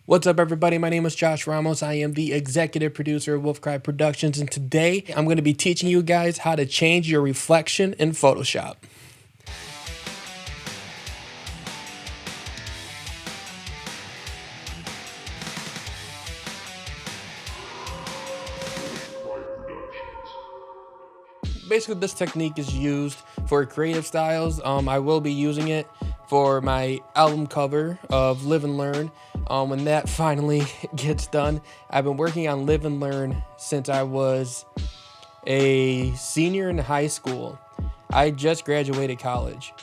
What's up, everybody? My name is Josh Ramos. I am the executive producer of Wolfcry Productions, and today I'm going to be teaching you guys how to change your reflection in Photoshop. Basically, this technique is used for creative styles. I will be using it for my album cover of Live and Learn. When that finally gets done, I've been working on Live and Learn since I was a senior in high school. I just graduated college.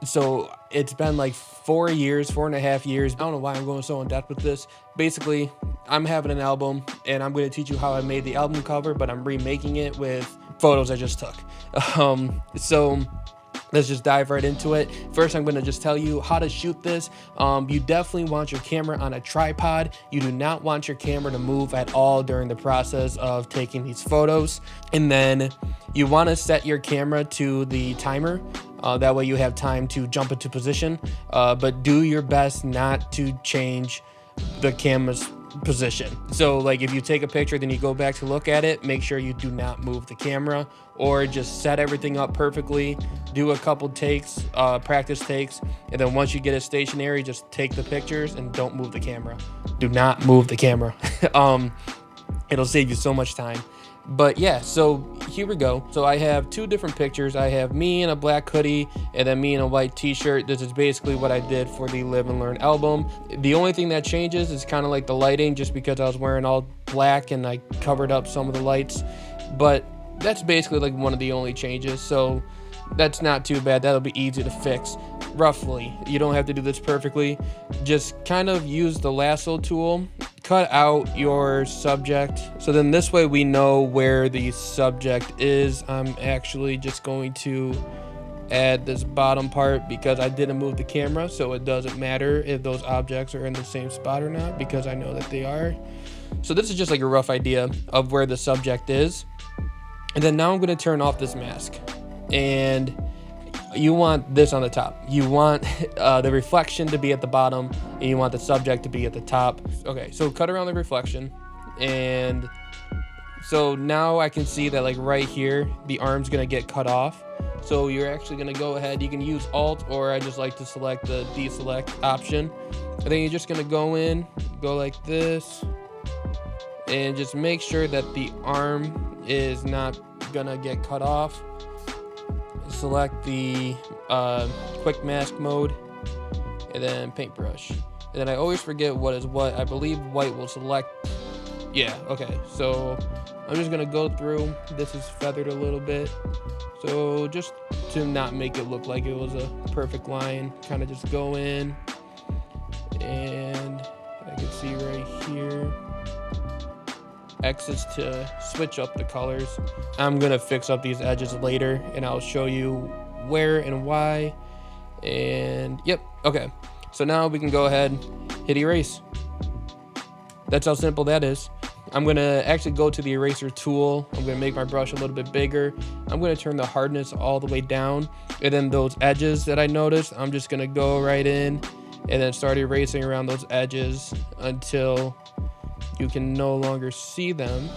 So it's been like 4 years, 4.5 years. I don't know why I'm going so in depth with this. Basically, I'm having an album and I'm going to teach you how I made the album cover, but I'm remaking it with photos I just took. So let's just dive right into it. First, I'm going to just tell you how to shoot this. You definitely want your camera on a tripod. You do not want your camera to move at all during the process of taking these photos. And then you want to set your camera to the timer. That way you have time to jump into position, but do your best not to change the camera's position. So like if you take a picture, then you go back to look at it, make sure you do not move the camera, or just set everything up perfectly, do a couple takes, practice takes, and then once you get it stationary, just take the pictures and don't move the camera. Do not move the camera. It'll save you so much time. But yeah, so here we go. So I have two different pictures. I have me in a black hoodie and then me in a white t-shirt. This is basically what I did for the Live and Learn album. The only thing that changes is kind of like the lighting, just because I was wearing all black and I covered up some of the lights. But that's basically like one of the only changes. So that's not too bad. That'll be easy to fix. Roughly, you don't have to do this perfectly. Just kind of use the lasso tool, cut out your subject. So then this way we know where the subject is. I'm actually just going to add this bottom part because I didn't move the camera, so it doesn't matter if those objects are in the same spot or not, because I know that they are. So this is just like a rough idea of where the subject is. And then now I'm going to turn off this mask, and you want this on the top. You want the reflection to be at the bottom, and you want the subject to be at the top. Okay, so cut around the reflection, and so now I can see that like right here, the arm's gonna get cut off. So you're actually gonna go ahead, you can use Alt, or I just like to select the deselect option. And then you're just gonna go in, go like this, and just make sure that the arm is not gonna get cut off. Select the quick mask mode, and then paintbrush. And then I always forget what is what. I believe white will select. Yeah, okay. So I'm just gonna go through. This is feathered a little bit. So just to not make it look like it was a perfect line, kind of just go in, and I can see right here. X is to switch up the colors. I'm gonna fix up these edges later, and I'll show you where and why. And yep, okay. So now we can go ahead, hit erase. That's how simple that is. I'm gonna actually go to the eraser tool. I'm gonna make my brush a little bit bigger. I'm gonna turn the hardness all the way down. And then those edges that I noticed, I'm just gonna go right in and then start erasing around those edges until you can no longer see them.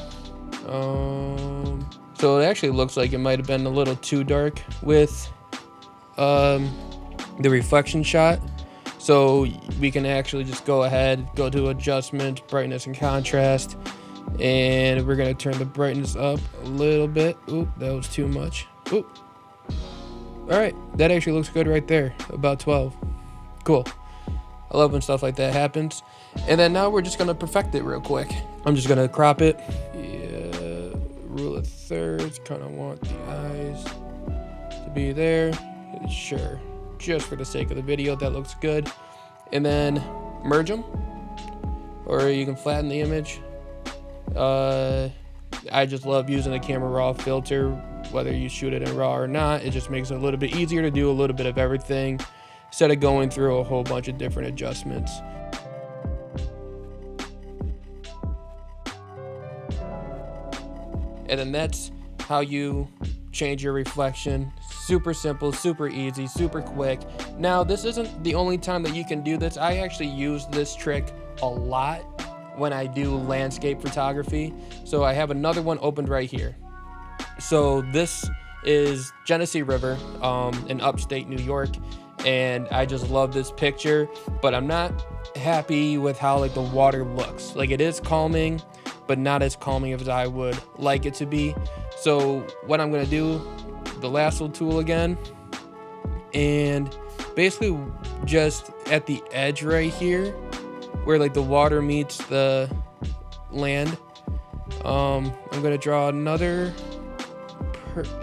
So it actually looks like it might have been a little too dark with the reflection shot. So we can actually just go ahead, go to adjustment, brightness and contrast, and we're gonna turn the brightness up a little bit. Oop, that was too much. Oop. All right, that actually looks good right there, about 12. Cool. I love when stuff like that happens. And then now we're just gonna perfect it real quick. I'm just gonna crop it. Yeah, rule of thirds, kind of want the eyes to be there. Sure, just for the sake of the video, that looks good. And then merge them, or you can flatten the image. I just love using the camera raw filter, whether you shoot it in raw or not. It just makes it a little bit easier to do a little bit of everything instead of going through a whole bunch of different adjustments. And then that's how you change your reflection. Super simple, super easy, super quick. Now, this isn't the only time that you can do this. I actually used this trick a lot when I do landscape photography. So I have another one opened right here. So this is Genesee River in upstate New York, and I just love this picture, but I'm not happy with how like the water looks. Like, it is calming, but not as calming as I would like it to be. So what I'm gonna do, the lasso tool again, and basically just at the edge right here where like the water meets the land, I'm gonna draw another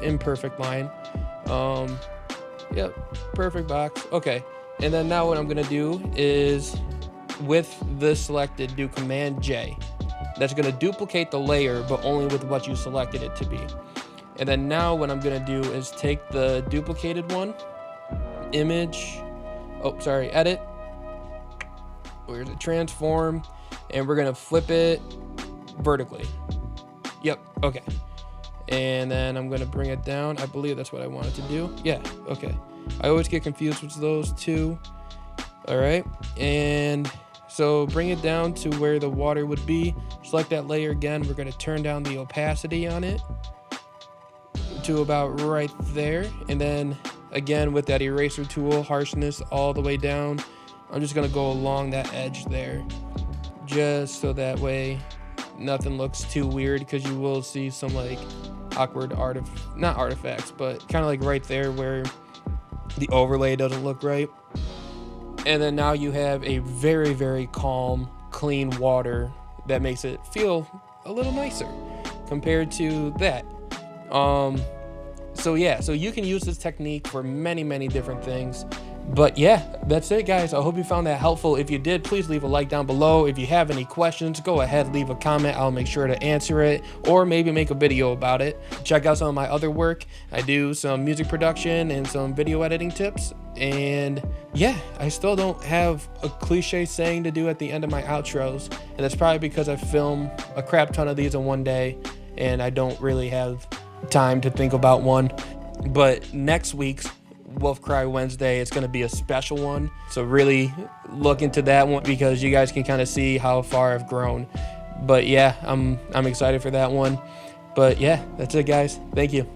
imperfect line. Yep, perfect box. Okay, and then now what I'm gonna do is, with this selected, do Command J. That's gonna duplicate the layer, but only with what you selected it to be. And then now what I'm gonna do is take the duplicated one, image, edit, where's it, transform, and we're gonna flip it vertically. Yep, okay. And then I'm gonna bring it down. I believe that's what I wanted to do. Yeah, okay. I always get confused with those two. All right, and so bring it down to where the water would be. Select that layer again. We're gonna turn down the opacity on it to about right there. And then again, with that eraser tool, harshness all the way down. I'm just gonna go along that edge there, just so that way nothing looks too weird, because you will see some like awkward not artifacts, but kind of like right there where the overlay doesn't look right. And then now you have a very, very calm, clean water that makes it feel a little nicer compared to that. So yeah, so you can use this technique for many, many different things. But yeah, that's it, guys. I hope you found that helpful. If you did, please leave a like down below. If you have any questions, go ahead, leave a comment. I'll make sure to answer it, or maybe make a video about it. Check out some of my other work. I do some music production and some video editing tips. And yeah, I still don't have a cliche saying to do at the end of my outros. And that's probably because I film a crap ton of these in one day, and I don't really have time to think about one. But next week's Wolf Cry Wednesday, it's going to be a special one, so really look into that one, because you guys can kind of see how far I've grown. But yeah, I'm excited for that one. But yeah, that's it, guys. Thank you.